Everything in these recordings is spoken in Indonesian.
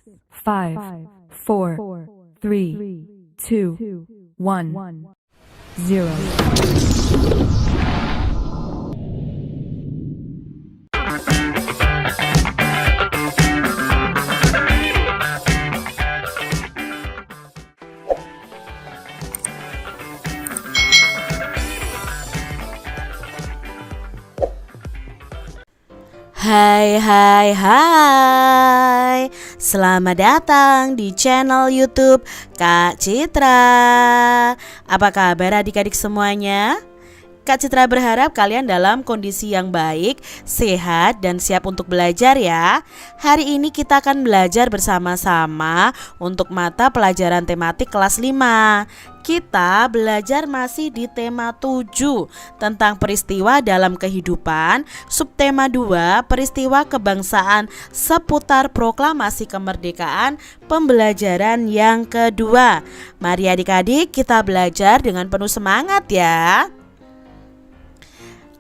5, 4, 3, 2, 1, 0. Hai, selamat datang di channel YouTube Kak Citra. Apa kabar adik-adik semuanya? Kak Citra berharap kalian dalam kondisi yang baik, sehat, dan siap untuk belajar ya. Hari ini kita akan belajar bersama-sama untuk mata pelajaran tematik kelas 5. Kita belajar masih di tema 7 tentang peristiwa dalam kehidupan, subtema 2 peristiwa kebangsaan seputar proklamasi kemerdekaan, pembelajaran yang kedua. Mari adik-adik kita belajar dengan penuh semangat ya.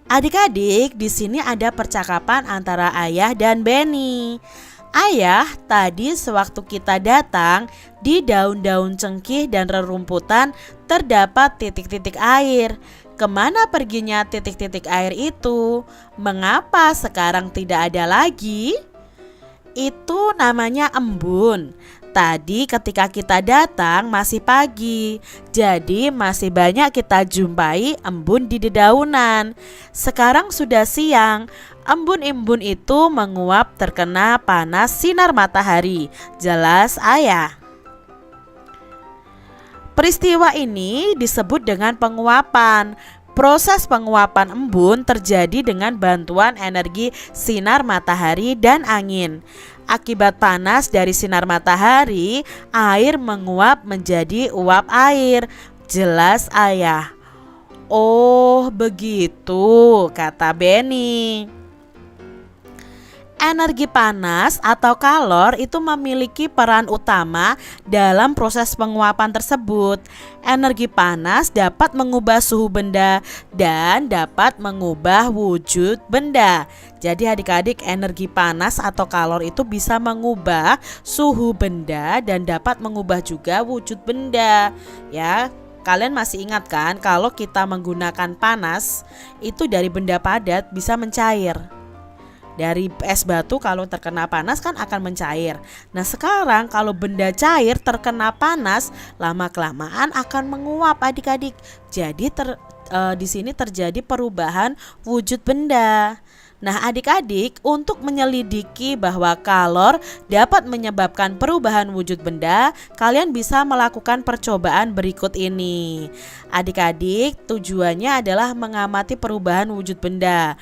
Adik-adik, di sini ada percakapan antara Ayah dan Benny. Ayah, tadi sewaktu kita datang, di daun-daun cengkih dan rerumputan terdapat titik-titik air. Kemana perginya titik-titik air itu? Mengapa sekarang tidak ada lagi? Itu namanya embun. Tadi ketika kita datang masih pagi, jadi masih banyak kita jumpai embun di dedaunan. Sekarang sudah siang, embun-embun itu menguap terkena panas sinar matahari. Jelas Ayah. Peristiwa ini disebut dengan penguapan. Proses penguapan embun terjadi dengan bantuan energi sinar matahari dan angin. Akibat panas dari sinar matahari, air menguap menjadi uap air. Jelas Ayah. Oh begitu, kata Benny. Energi panas atau kalor itu memiliki peran utama dalam proses penguapan tersebut. Energi panas dapat mengubah suhu benda dan dapat mengubah wujud benda. Jadi adik-adik, energi panas atau kalor itu bisa mengubah suhu benda dan dapat mengubah juga wujud benda. Ya, kalian masih ingat kan kalau kita menggunakan panas itu dari benda padat bisa mencair. Dari es batu kalau terkena panas kan akan mencair. Nah sekarang kalau benda cair terkena panas, lama-kelamaan akan menguap adik-adik. Jadi di sini terjadi perubahan wujud benda. Nah adik-adik, untuk menyelidiki bahwa kalor dapat menyebabkan perubahan wujud benda, kalian bisa melakukan percobaan berikut ini. Adik-adik, tujuannya adalah mengamati perubahan wujud benda.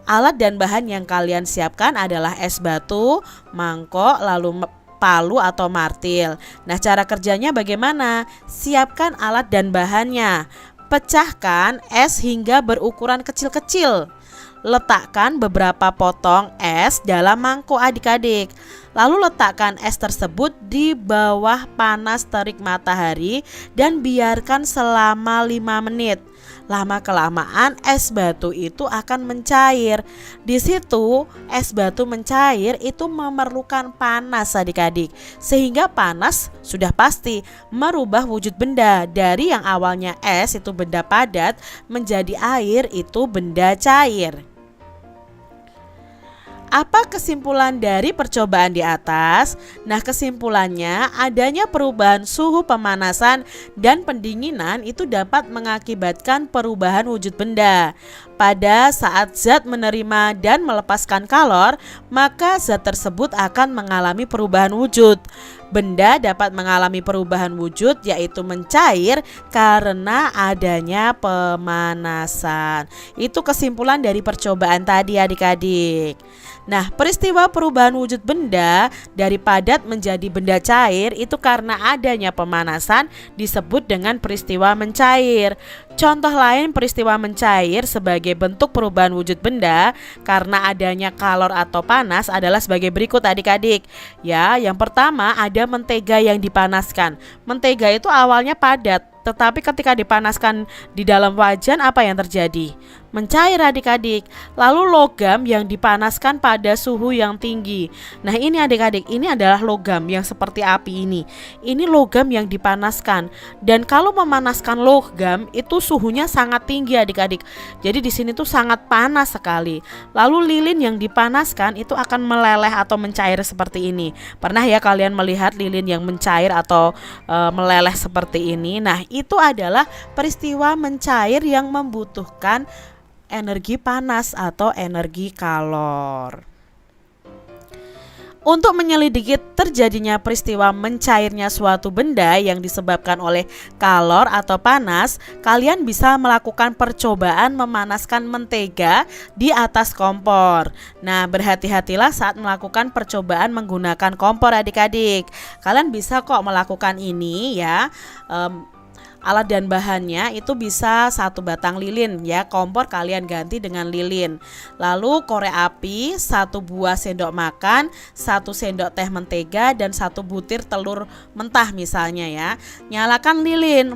Alat dan bahan yang kalian siapkan adalah es batu, mangkok, lalu palu atau martil. Nah cara kerjanya bagaimana? Siapkan alat dan bahannya. Pecahkan es hingga berukuran kecil-kecil. Letakkan beberapa potong es dalam mangkok adik-adik. Lalu letakkan es tersebut di bawah panas terik matahari dan biarkan selama 5 menit. Lama-kelamaan es batu itu akan mencair. Di situ es batu mencair itu memerlukan panas adik-adik. Sehingga panas sudah pasti merubah wujud benda. Dari yang awalnya es itu benda padat menjadi air itu benda cair. Apa kesimpulan dari percobaan di atas? Nah kesimpulannya adanya perubahan suhu pemanasan dan pendinginan itu dapat mengakibatkan perubahan wujud benda. Pada saat zat menerima dan melepaskan kalor, maka zat tersebut akan mengalami perubahan wujud. Benda dapat mengalami perubahan wujud yaitu mencair karena adanya pemanasan. Itu kesimpulan dari percobaan tadi adik-adik. Nah, peristiwa perubahan wujud benda dari padat menjadi benda cair itu karena adanya pemanasan disebut dengan peristiwa mencair. Contoh lain peristiwa mencair sebagai bentuk perubahan wujud benda karena adanya kalor atau panas adalah sebagai berikut adik-adik. Ya, yang pertama ada mentega yang dipanaskan. Mentega itu awalnya padat, tetapi ketika dipanaskan di dalam wajan apa yang terjadi? mencair adik-adik. Lalu logam yang dipanaskan pada suhu yang tinggi. Nah ini adik-adik, ini adalah logam yang seperti api ini. Ini logam yang dipanaskan. Dan kalau memanaskan logam itu suhunya sangat tinggi adik-adik. Jadi di sini tuh sangat panas sekali. Lalu lilin yang dipanaskan itu akan meleleh atau mencair seperti ini. Pernah ya kalian melihat lilin yang mencair atau meleleh seperti ini? Nah itu adalah peristiwa mencair yang membutuhkan energi panas atau energi kalor. Untuk menyelidiki terjadinya peristiwa mencairnya suatu benda yang disebabkan oleh kalor atau panas, kalian bisa melakukan percobaan memanaskan mentega di atas kompor. Nah, berhati-hatilah saat melakukan percobaan menggunakan kompor adik-adik. Kalian bisa kok melakukan ini ya. Alat dan bahannya itu bisa 1 batang lilin ya, kompor kalian ganti dengan lilin. Lalu korek api 1 buah sendok makan, 1 sendok teh mentega, dan 1 butir telur mentah misalnya ya. Nyalakan lilin.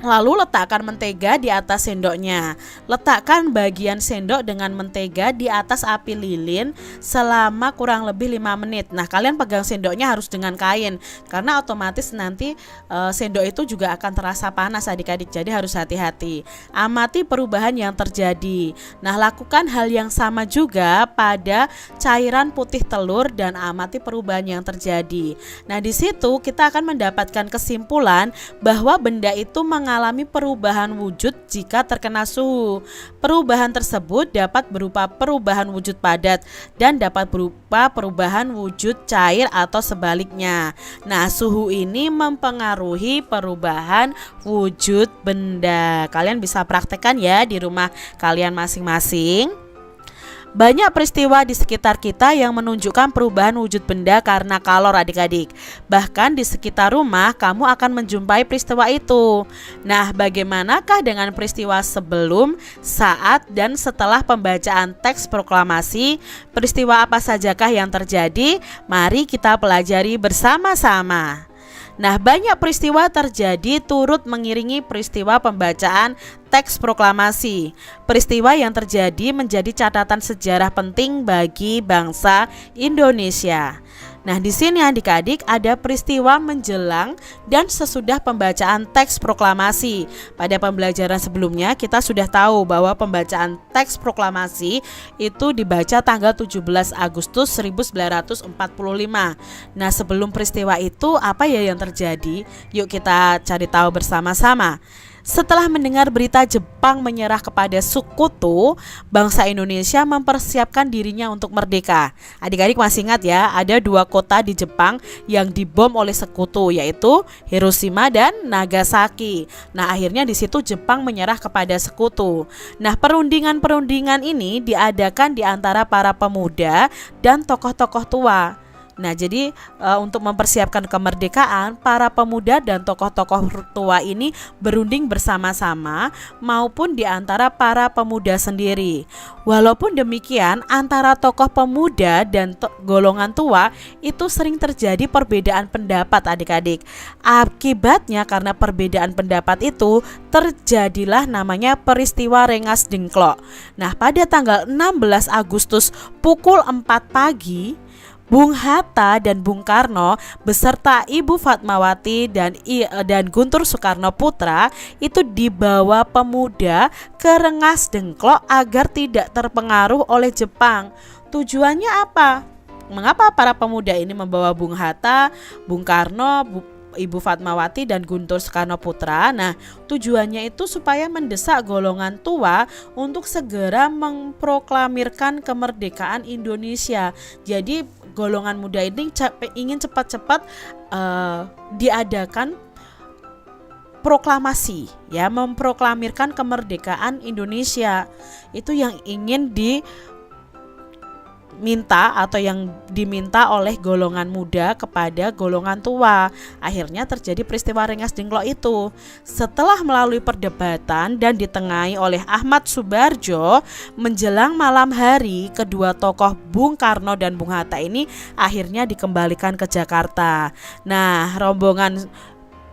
Lalu letakkan mentega di atas sendoknya. Letakkan bagian sendok dengan mentega di atas api lilin selama kurang lebih 5 menit. Nah, kalian pegang sendoknya harus dengan kain karena otomatis nanti sendok itu juga akan terasa panas adik-adik. Jadi harus hati-hati. Amati perubahan yang terjadi. Nah, lakukan hal yang sama juga pada cairan putih telur dan amati perubahan yang terjadi. Nah, di situ kita akan mendapatkan kesimpulan bahwa benda itu mengalami perubahan wujud jika terkena suhu. Perubahan tersebut dapat berupa perubahan wujud padat dan dapat berupa perubahan wujud cair atau sebaliknya. Nah, suhu ini mempengaruhi perubahan wujud benda. Kalian bisa praktekkan ya di rumah kalian masing-masing. Banyak peristiwa di sekitar kita yang menunjukkan perubahan wujud benda karena kalor adik-adik. Bahkan di sekitar rumah kamu akan menjumpai peristiwa itu. Nah, bagaimanakah dengan peristiwa sebelum, saat, dan setelah pembacaan teks proklamasi? Peristiwa apa sajakah yang terjadi? Mari kita pelajari bersama-sama. Nah, banyak peristiwa terjadi turut mengiringi peristiwa pembacaan teks proklamasi. Peristiwa yang terjadi menjadi catatan sejarah penting bagi bangsa Indonesia. Nah, di sini adik-adik ada peristiwa menjelang dan sesudah pembacaan teks proklamasi. Pada pembelajaran sebelumnya kita sudah tahu bahwa pembacaan teks proklamasi itu dibaca tanggal 17 Agustus 1945. Nah, sebelum peristiwa itu apa ya yang terjadi? Yuk kita cari tahu bersama-sama. Setelah mendengar berita Jepang menyerah kepada sekutu, bangsa Indonesia mempersiapkan dirinya untuk merdeka. Adik-adik masih ingat ya, ada 2 kota di Jepang yang dibom oleh sekutu, yaitu Hiroshima dan Nagasaki. Nah, akhirnya di situ Jepang menyerah kepada sekutu. Nah, perundingan-perundingan ini diadakan di antara para pemuda dan tokoh-tokoh tua. Nah, jadi untuk mempersiapkan kemerdekaan, para pemuda dan tokoh-tokoh tua ini berunding bersama-sama maupun di antara para pemuda sendiri. Walaupun demikian, antara tokoh pemuda dan golongan tua itu sering terjadi perbedaan pendapat adik-adik. Akibatnya karena perbedaan pendapat itu terjadilah namanya peristiwa Rengas Dengklok. Nah, pada tanggal 16 Agustus pukul 4 pagi, Bung Hatta dan Bung Karno beserta Ibu Fatmawati dan Guntur Soekarno Putra itu dibawa pemuda ke Rengas Dengklok agar tidak terpengaruh oleh Jepang. Tujuannya apa? Mengapa para pemuda ini membawa Bung Hatta, Bung Karno, Ibu Fatmawati dan Guntur Soekarno Putra? Nah, tujuannya itu supaya mendesak golongan tua untuk segera memproklamirkan kemerdekaan Indonesia. Jadi golongan muda ini ingin cepat-cepat diadakan proklamasi ya, memproklamirkan kemerdekaan Indonesia. Itu yang ingin diminta oleh golongan muda kepada golongan tua. Akhirnya terjadi peristiwa Rengas Dengklok itu. Setelah melalui perdebatan dan ditengahi oleh Ahmad Subarjo, menjelang malam hari kedua tokoh Bung Karno dan Bung Hatta ini akhirnya dikembalikan ke Jakarta. Nah, rombongan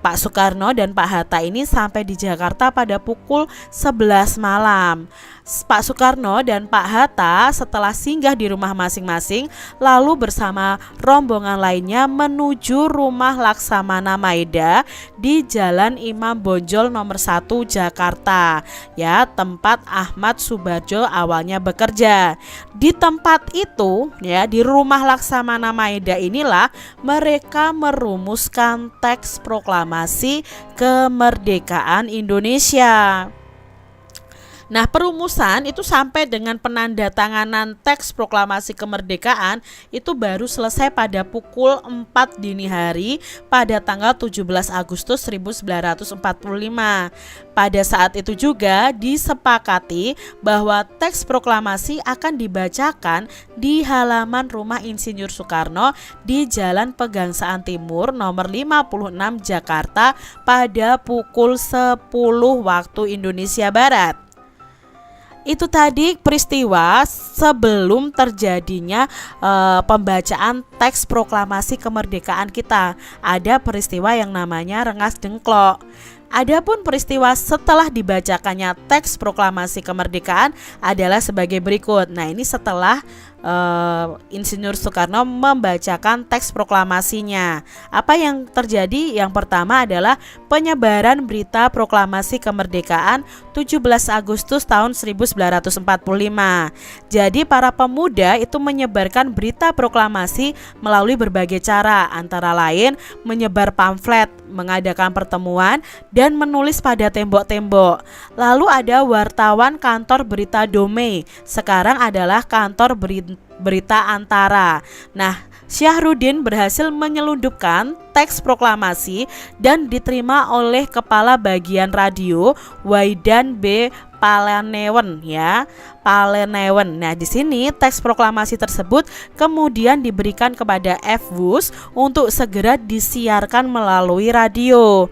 Pak Soekarno dan Pak Hatta ini sampai di Jakarta pada pukul 11 malam. Pak Soekarno dan Pak Hatta setelah singgah di rumah masing-masing lalu bersama rombongan lainnya menuju rumah Laksamana Maeda di Jalan Imam Bonjol nomor 1 Jakarta, ya, tempat Ahmad Subarjo awalnya bekerja. Di tempat itu, ya, di rumah Laksamana Maeda inilah mereka merumuskan teks proklamasi kemerdekaan Indonesia. Nah, perumusan itu sampai dengan penandatanganan teks proklamasi kemerdekaan itu baru selesai pada pukul 4 dini hari pada tanggal 17 Agustus 1945. Pada saat itu juga disepakati bahwa teks proklamasi akan dibacakan di halaman rumah Insinyur Soekarno di Jalan Pegangsaan Timur nomor 56 Jakarta pada pukul 10 waktu Indonesia Barat. Itu tadi peristiwa sebelum terjadinya pembacaan teks proklamasi kemerdekaan kita. Ada peristiwa yang namanya Rengas Dengklok. Adapun peristiwa setelah dibacakannya teks proklamasi kemerdekaan adalah sebagai berikut. Nah, ini setelah Insinyur Soekarno membacakan teks proklamasinya. Apa yang terjadi? Yang pertama adalah penyebaran berita proklamasi kemerdekaan 17 Agustus tahun 1945. Jadi para pemuda itu menyebarkan berita proklamasi melalui berbagai cara, antara lain menyebar pamflet, mengadakan pertemuan, dan menulis pada tembok-tembok. Lalu ada wartawan kantor berita Dome, sekarang adalah kantor berita Antara. Nah, Syahrudin berhasil menyelundupkan teks proklamasi dan diterima oleh Kepala Bagian Radio Waidan B. Palenewen, ya, Palenewen. Nah, di sini teks proklamasi tersebut kemudian diberikan kepada F. Wush untuk segera disiarkan melalui radio.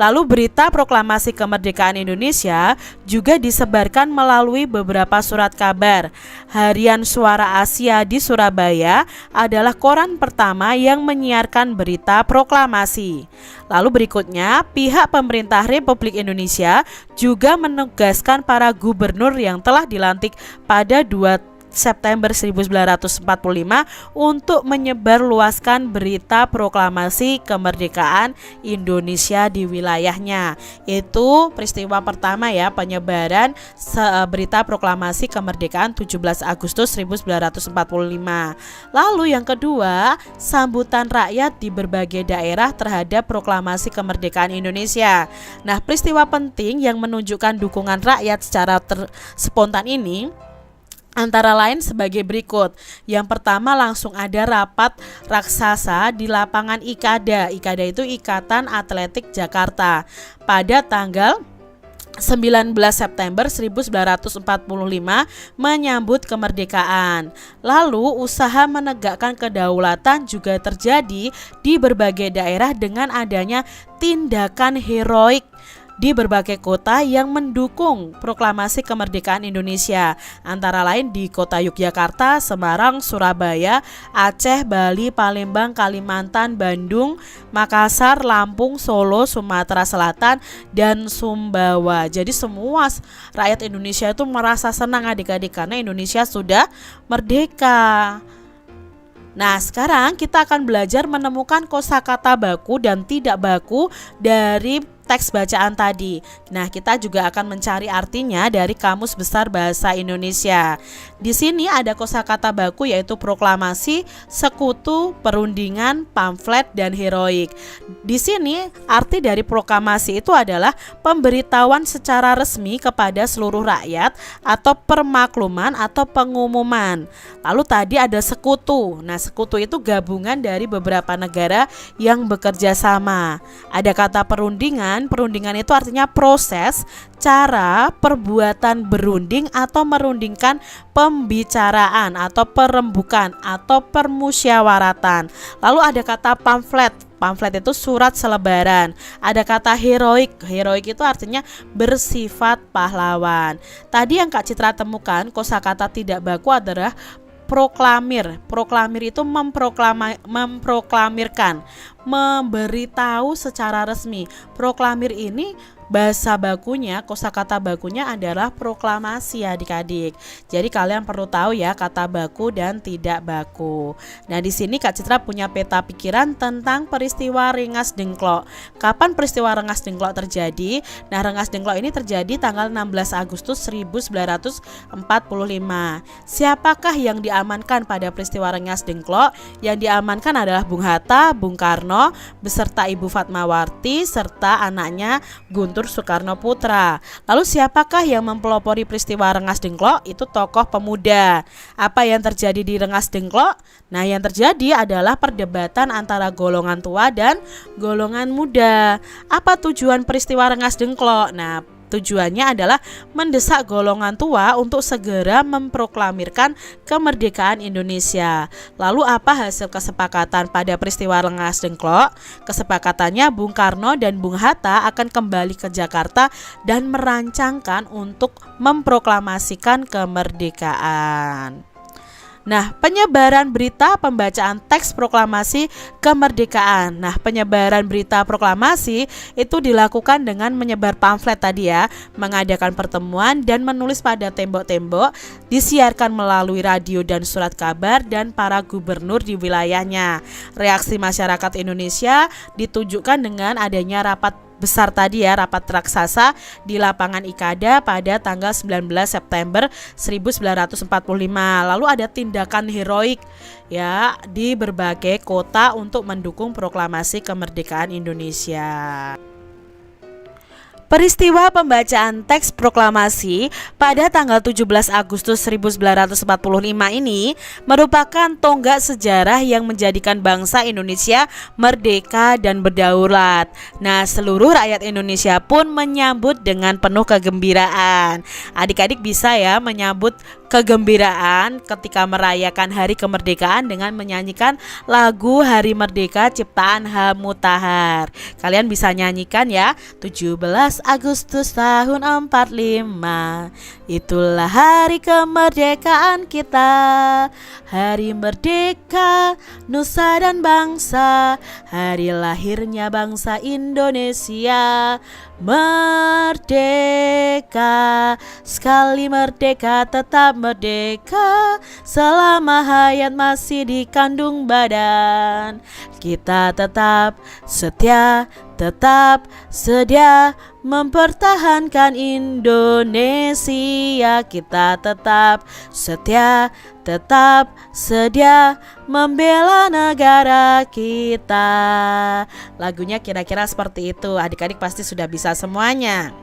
Lalu berita proklamasi kemerdekaan Indonesia juga disebarkan melalui beberapa surat kabar. Harian Suara Asia di Surabaya adalah koran pertama yang menyiarkan berita proklamasi. Lalu berikutnya, pihak pemerintah Republik Indonesia juga menugaskan para gubernur yang telah dilantik pada 2 September 1945 untuk menyebarluaskan berita proklamasi kemerdekaan Indonesia di wilayahnya. Itu peristiwa pertama, ya, penyebaran berita proklamasi kemerdekaan 17 Agustus 1945. Lalu yang kedua, sambutan rakyat di berbagai daerah terhadap proklamasi kemerdekaan Indonesia. Nah, peristiwa penting yang menunjukkan dukungan rakyat secara spontan ini antara lain sebagai berikut. Yang pertama, langsung ada rapat raksasa di lapangan IKADA. IKADA itu Ikatan Atletik Jakarta pada tanggal 19 September 1945 menyambut kemerdekaan. Lalu usaha menegakkan kedaulatan juga terjadi di berbagai daerah dengan adanya tindakan heroik di berbagai kota yang mendukung proklamasi kemerdekaan Indonesia, antara lain di kota Yogyakarta, Semarang, Surabaya, Aceh, Bali, Palembang, Kalimantan, Bandung, Makassar, Lampung, Solo, Sumatera Selatan, dan Sumbawa. Jadi semua rakyat Indonesia itu merasa senang adik-adik karena Indonesia sudah merdeka. Nah, sekarang kita akan belajar menemukan kosakata baku dan tidak baku dari teks bacaan tadi. Nah, kita juga akan mencari artinya dari Kamus Besar Bahasa Indonesia. Di sini ada kosakata baku yaitu proklamasi, sekutu, perundingan, pamflet, dan heroik. Di sini arti dari proklamasi itu adalah pemberitahuan secara resmi kepada seluruh rakyat atau permakluman atau pengumuman. Lalu tadi ada sekutu. Nah, sekutu itu gabungan dari beberapa negara yang bekerja sama. Ada kata perundingan. Perundingan itu artinya proses, cara, perbuatan berunding atau merundingkan pembicaraan atau perembukan atau permusyawaratan. Lalu ada kata pamflet. Pamflet itu surat selebaran. Ada kata heroik. Heroik itu artinya bersifat pahlawan. Tadi yang Kak Citra temukan kosakata tidak baku adalah proklamir. Proklamir itu memproklamirkan, memberitahu secara resmi. Proklamir ini bahasa bakunya, kosakata bakunya adalah proklamasi adik-adik. Jadi kalian perlu tahu ya kata baku dan tidak baku. Nah di sini Kak Citra punya peta pikiran tentang peristiwa Rengas Dengklok. Kapan peristiwa Rengas Dengklok terjadi? Nah Rengas Dengklok ini terjadi tanggal 16 Agustus 1945. Siapakah yang diamankan pada peristiwa Rengas Dengklok? Yang diamankan adalah Bung Hatta, Bung Karno, beserta Ibu Fatmawati serta anaknya Guntur Soekarno Putra. Lalu siapakah yang mempelopori peristiwa Rengas Dengklok? Itu tokoh pemuda. Apa yang terjadi di Rengas Dengklok? Nah yang terjadi adalah perdebatan antara golongan tua dan golongan muda. Apa tujuan peristiwa Rengas Dengklok? Nah tujuannya adalah mendesak golongan tua untuk segera memproklamirkan kemerdekaan Indonesia. Lalu apa hasil kesepakatan pada peristiwa Rengas Dengklok? Kesepakatannya Bung Karno dan Bung Hatta akan kembali ke Jakarta dan merancangkan untuk memproklamasikan kemerdekaan. Nah, penyebaran berita pembacaan teks proklamasi kemerdekaan. Nah, penyebaran berita proklamasi itu dilakukan dengan menyebar pamflet tadi ya, mengadakan pertemuan dan menulis pada tembok-tembok, disiarkan melalui radio dan surat kabar dan para gubernur di wilayahnya. Reaksi masyarakat Indonesia ditunjukkan dengan adanya rapat besar tadi ya, rapat raksasa di lapangan Ikada pada tanggal 19 September 1945. Lalu ada tindakan heroik ya di berbagai kota untuk mendukung proklamasi kemerdekaan Indonesia. Peristiwa pembacaan teks proklamasi pada tanggal 17 Agustus 1945 ini merupakan tonggak sejarah yang menjadikan bangsa Indonesia merdeka dan berdaulat. Nah, seluruh rakyat Indonesia pun menyambut dengan penuh kegembiraan. Adik-adik bisa ya menyambut kegembiraan ketika merayakan hari kemerdekaan dengan menyanyikan lagu Hari Merdeka ciptaan H. Mutahar. Kalian bisa nyanyikan ya, 17 Agustus tahun 45, itulah hari kemerdekaan kita, hari merdeka nusa dan bangsa, hari lahirnya bangsa Indonesia. Merdeka, sekali merdeka tetap merdeka, selama hayat masih dikandung badan. Kita tetap setia, tetap sedia mempertahankan Indonesia. Kita tetap setia, tetap sedia membela negara kita. Lagunya kira-kira seperti itu. Adik-adik pasti sudah bisa semuanya.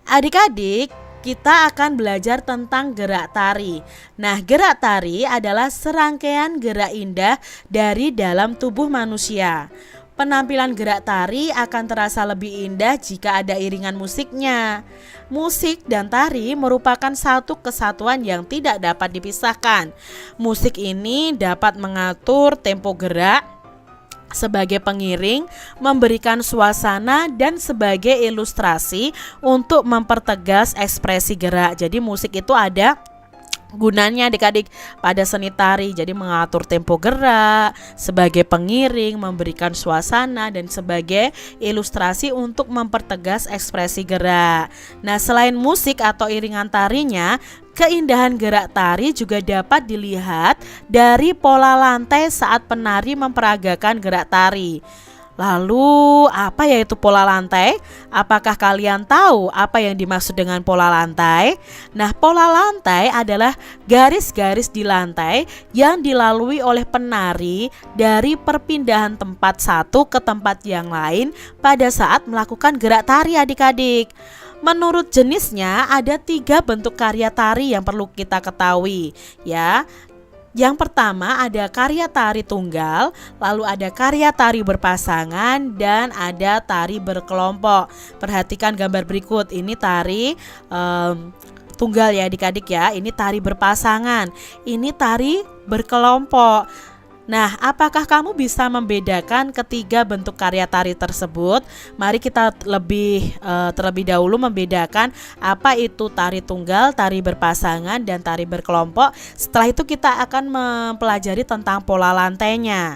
Adik-adik, kita akan belajar tentang gerak tari. Nah, gerak tari adalah serangkaian gerak indah dari dalam tubuh manusia. Penampilan gerak tari akan terasa lebih indah jika ada iringan musiknya. Musik dan tari merupakan satu kesatuan yang tidak dapat dipisahkan. Musik ini dapat mengatur tempo gerak sebagai pengiring, memberikan suasana dan sebagai ilustrasi untuk mempertegas ekspresi gerak. Jadi musik itu ada gunanya adik-adik pada seni tari, jadi mengatur tempo gerak, sebagai pengiring, memberikan suasana dan sebagai ilustrasi untuk mempertegas ekspresi gerak. Nah, selain musik atau iringan tarinya, keindahan gerak tari juga dapat dilihat dari pola lantai saat penari memperagakan gerak tari. Lalu apa yaitu pola lantai? Apakah kalian tahu apa yang dimaksud dengan pola lantai? Nah, pola lantai adalah garis-garis di lantai yang dilalui oleh penari dari perpindahan tempat satu ke tempat yang lain pada saat melakukan gerak tari adik-adik. Menurut jenisnya ada 3 bentuk karya tari yang perlu kita ketahui ya. Yang pertama ada karya tari tunggal, lalu ada karya tari berpasangan, dan ada tari berkelompok. Perhatikan gambar berikut, ini tari tunggal ya adik-adik ya, ini tari berpasangan, ini tari berkelompok. Nah, apakah kamu bisa membedakan ketiga bentuk karya tari tersebut? Mari kita terlebih dahulu membedakan apa itu tari tunggal, tari berpasangan, dan tari berkelompok. Setelah itu kita akan mempelajari tentang pola lantainya.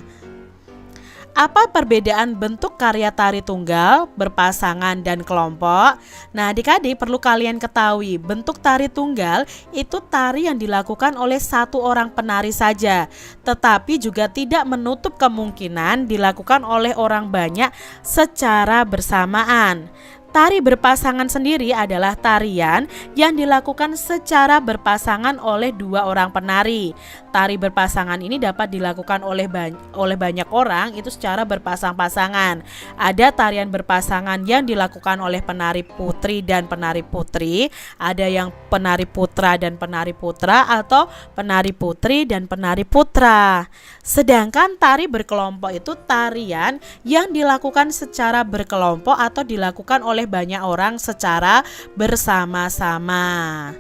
Apa perbedaan bentuk karya tari tunggal, berpasangan, dan kelompok? Nah, adik-adik perlu kalian ketahui, bentuk tari tunggal itu tari yang dilakukan oleh satu orang penari saja, tetapi juga tidak menutup kemungkinan dilakukan oleh orang banyak secara bersamaan. Tari berpasangan sendiri adalah tarian yang dilakukan secara berpasangan oleh dua orang penari. Tari berpasangan ini dapat dilakukan oleh banyak orang itu secara berpasang-pasangan. Ada tarian berpasangan yang dilakukan oleh penari putri dan penari putri, ada yang penari putra dan penari putra, atau penari putri dan penari putra. Sedangkan tari berkelompok itu tarian yang dilakukan secara berkelompok atau dilakukan oleh banyak orang secara bersama-sama.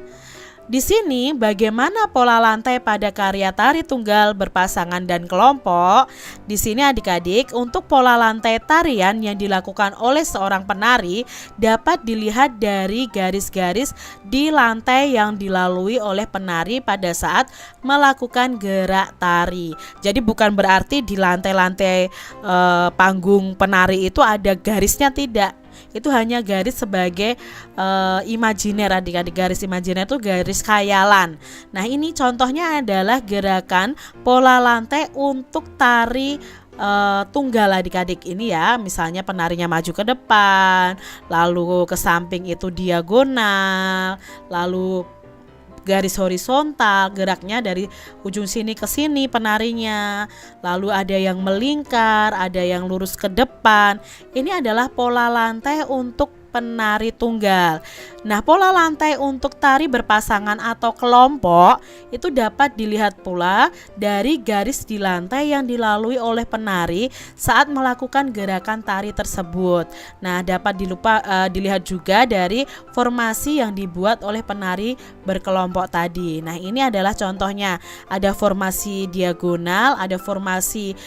Di sini bagaimana pola lantai pada karya tari tunggal, berpasangan, dan kelompok? Di sini adik-adik, untuk pola lantai tarian yang dilakukan oleh seorang penari dapat dilihat dari garis-garis di lantai yang dilalui oleh penari pada saat melakukan gerak tari. Jadi bukan berarti di lantai-lantai panggung penari itu ada garisnya, tidak. Itu hanya garis sebagai imajiner, adik-adik. Garis imajiner itu garis khayalan. Nah, ini contohnya adalah gerakan pola lantai untuk tari tunggal, adik-adik. Ini ya, misalnya penarinya maju ke depan, lalu ke samping itu diagonal, lalu garis horizontal, geraknya dari ujung sini ke sini penarinya. Lalu ada yang melingkar, ada yang lurus ke depan. Ini adalah pola lantai untuk penari tunggal. Nah, pola lantai untuk tari berpasangan atau kelompok itu dapat dilihat pula dari garis di lantai yang dilalui oleh penari saat melakukan gerakan tari tersebut. Nah, dapat dilihat juga dari formasi yang dibuat oleh penari berkelompok tadi. Nah, ini adalah contohnya. Ada formasi diagonal, ada formasi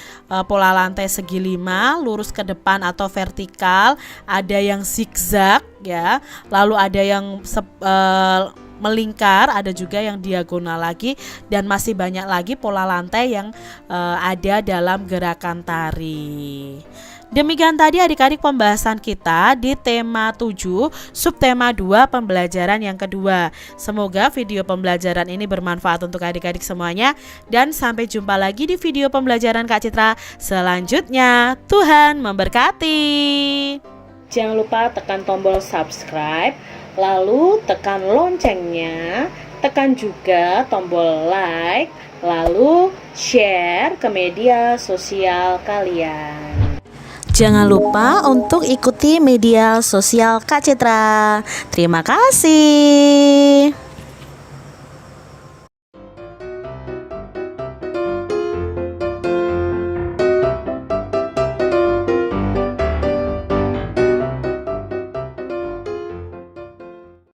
pola lantai segi 5, lurus ke depan atau vertikal, ada yang zigzag ya, lalu ada yang melingkar, ada juga yang diagonal lagi, dan masih banyak lagi pola lantai yang ada dalam gerakan tari. Demikian tadi adik-adik pembahasan kita di tema 7 subtema 2 pembelajaran yang kedua. Semoga video pembelajaran ini bermanfaat untuk adik-adik semuanya, dan sampai jumpa lagi di video pembelajaran Kak Citra selanjutnya. Tuhan memberkati. Jangan lupa tekan tombol subscribe, lalu tekan loncengnya, tekan juga tombol like, lalu share ke media sosial kalian. Jangan lupa untuk ikuti media sosial Kak Citra. Terima kasih.